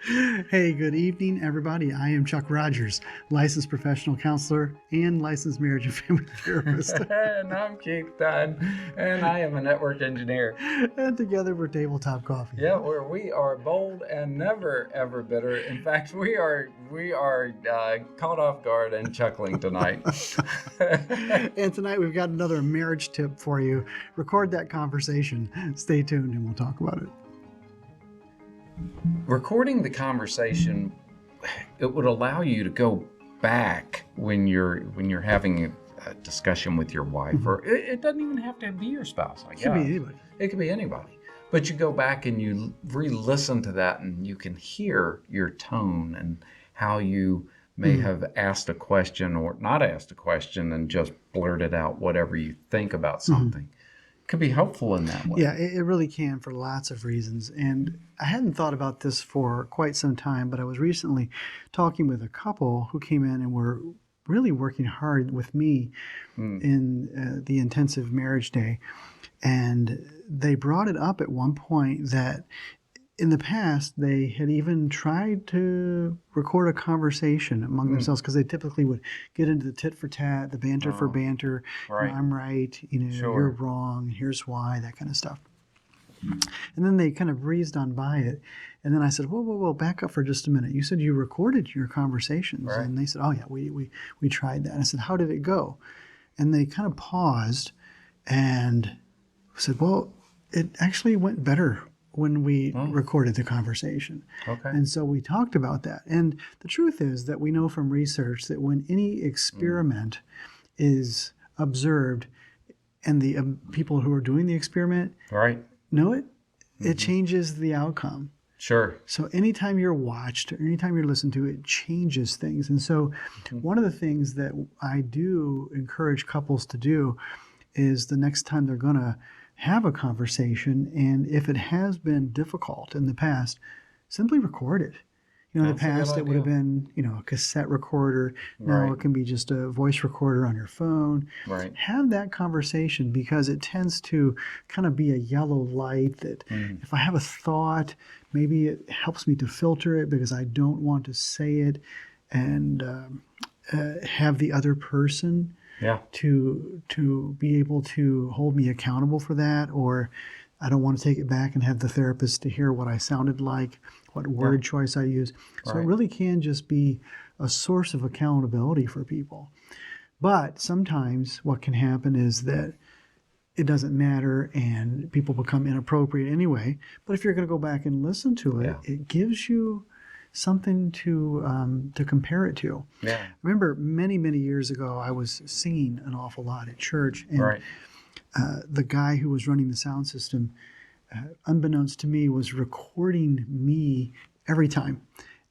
Hey, good evening, everybody. I am Chuck Rogers, licensed professional counselor and licensed marriage and family therapist. And I'm Keith Dunn, and I am a network engineer. And together we're Tabletop Coffee. Yeah, where we are bold and never ever bitter. In fact, we are caught off guard and chuckling tonight. And tonight we've got another marriage tip for you. Record that conversation. Stay tuned and we'll talk about it. Recording the conversation, it would allow you to go back when you're having a discussion with your wife, or it doesn't even have to be your spouse. I guess. It could be anybody. It could be anybody. But you go back and you re-listen to that, and you can hear your tone and how you may have asked a question or not asked a question and just blurted out whatever you think about something. Could be helpful in that way. Yeah, it really can for lots of reasons. And I hadn't thought about this for quite some time, but I was recently talking with a couple who came in and were really working hard with me in the intensive marriage day. And they brought it up at one point that in the past, they had even tried to record a conversation among themselves because they typically would get into the tit for tat, the banter for banter. Right. I'm right, Sure. you're wrong, here's why, that kind of stuff. And then they kind of breezed on by it. And then I said, whoa, back up for just a minute. You said you recorded your conversations. Right. And they said, oh, yeah, we tried that. And I said, how did it go? And they kind of paused and said, well, it actually went better when we recorded the conversation. Okay. And so we talked about that. And the truth is that we know from research that when any experiment is observed and the people who are doing the experiment Right. know it, it changes the outcome. Sure. So anytime you're watched or anytime you're listened to, it changes things. And so one of the things that I do encourage couples to do is the next time they're going to have a conversation, and if it has been difficult in the past, simply record it. In the That's a good past, it would have idea. been, a cassette recorder. Now Right. it can be just a voice recorder on your phone. Right. Have that conversation because it tends to kind of be a yellow light that if I have a thought, maybe it helps me to filter it because I don't want to say it and have the other person Yeah. to be able to hold me accountable for that, or I don't want to take it back and have the therapist to hear what I sounded like, what word choice I use. So Right. it really can just be a source of accountability for people. But sometimes what can happen is that it doesn't matter and people become inappropriate anyway. But if you're going to go back and listen to it, it gives you something to compare it to. Yeah. I remember many years ago, I was singing an awful lot at church, and Right. the guy who was running the sound system, unbeknownst to me, was recording me every time,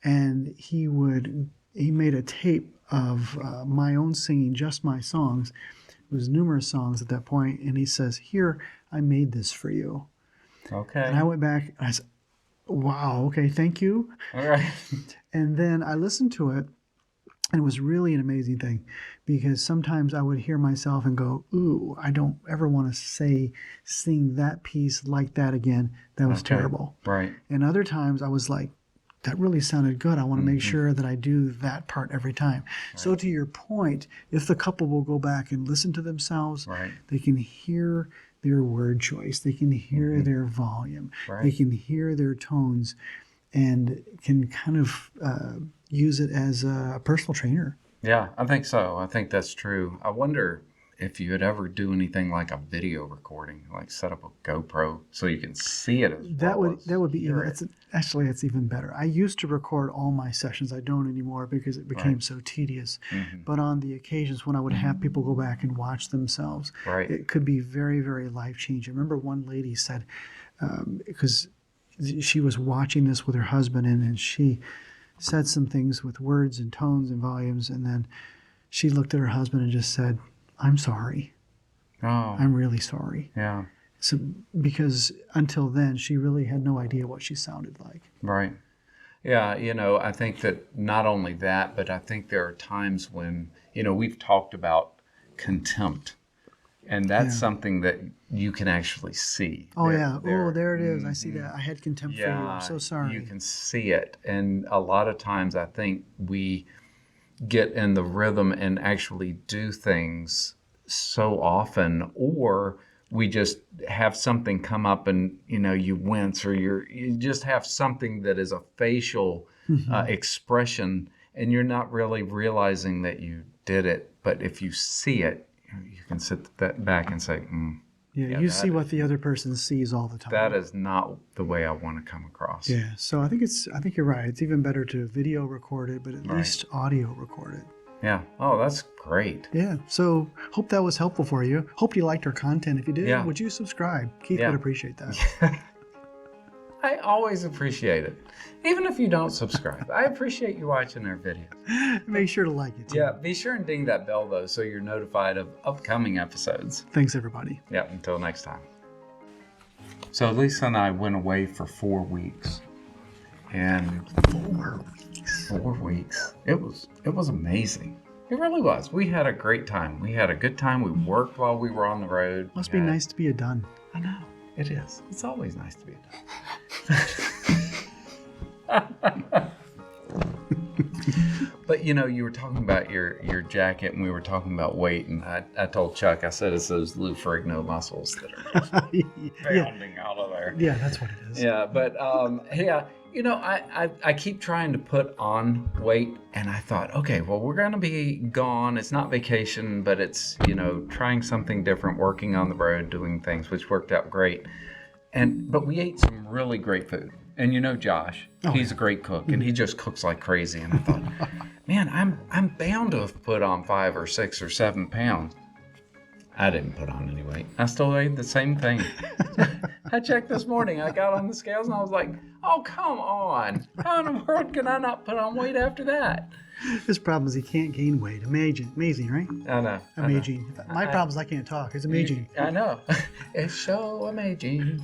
and he made a tape of my own singing, just my songs. It was numerous songs at that point, and he says, "Here, I made this for you." Okay. And I went back and I said, "Wow, okay, thank you." All right. And then I listened to it, and it was really an amazing thing because sometimes I would hear myself and go, ooh, I don't ever want to sing that piece like that again. That was terrible. Right. And other times I was like, that really sounded good. I want to make sure that I do that part every time. So to your point, if the couple will go back and listen to themselves, Right. they can hear their word choice. They can hear their volume. Right. They can hear their tones and can kind of use it as a personal trainer. Yeah, I think so. I think that's true. I wonder if you would ever do anything like a video recording, like set up a GoPro so you can see it as That well would be hear even, it. actually it's even better. I used to record all my sessions. I don't anymore because it became so tedious. But on the occasions when I would have people go back and watch themselves, Right. it could be very, very life-changing. I remember one lady said, because she was watching this with her husband, and she said some things with words and tones and volumes, and then she looked at her husband and just said, "I'm sorry. Oh, I'm really sorry." yeah. So because until then, she really had no idea what she sounded like. Right. Yeah, I think that not only that, but I think there are times when, we've talked about contempt And that's Yeah. something that you can actually see. Oh, yeah. Oh, there it is. I see Mhm. that. I had contempt for you. I'm Yeah, so you sorry. can see it. And a lot of times I think we get in the rhythm and actually do things so often, or we just have something come up and you wince, or you just have something that is a facial Hmm. expression, and you're not really realizing that you did it. But if you see it, you can sit that back and say, Yeah, yeah, you see what the other person sees all the that time. is not the way I want to come across. Yeah, so I think you're right. It's even better to video record it, but at Right. least audio record it. Yeah. Oh, that's great. Yeah, so hope that was helpful for you. Hope you liked our content. If you did, Yeah. would you subscribe? Keith Yeah. would appreciate that. I always appreciate it. Even if you don't subscribe, I appreciate you watching our videos. Make sure to like it too. Yeah, be sure and ding that bell though so you're notified of upcoming episodes. Thanks, everybody. Yeah, until next time. So Lisa and I went away for 4 weeks. And 4 weeks. 4 weeks. It was amazing. It really was. We had a great time. We had a good time. We worked while we were on the road. Must be nice to be a done. I know. It is. It's always nice to be a done. But you were talking about your jacket, and we were talking about weight, and I told Chuck, I said it's those Lou Ferrigno muscles that are Yeah, pounding out of there. yeah, that's what it is. Yeah, but yeah, I keep trying to put on weight, and I thought, okay, well, we're gonna be gone. It's not vacation, but it's trying something different, working on the road, doing things, which worked out great. But we ate some really great food. And Josh, he's a great cook, and he just cooks like crazy. And I thought, man, I'm bound to have put on 5 or 6 or 7 pounds. I didn't put on any weight. I still ate the same thing. I checked this morning. I got on the scales, and I was like, oh, come on. How in the world can I not put on weight after that? His problem is he can't gain weight. Amazing, right? I know. Amazing. My problem is I can't talk. It's amazing. I know. It's so amazing.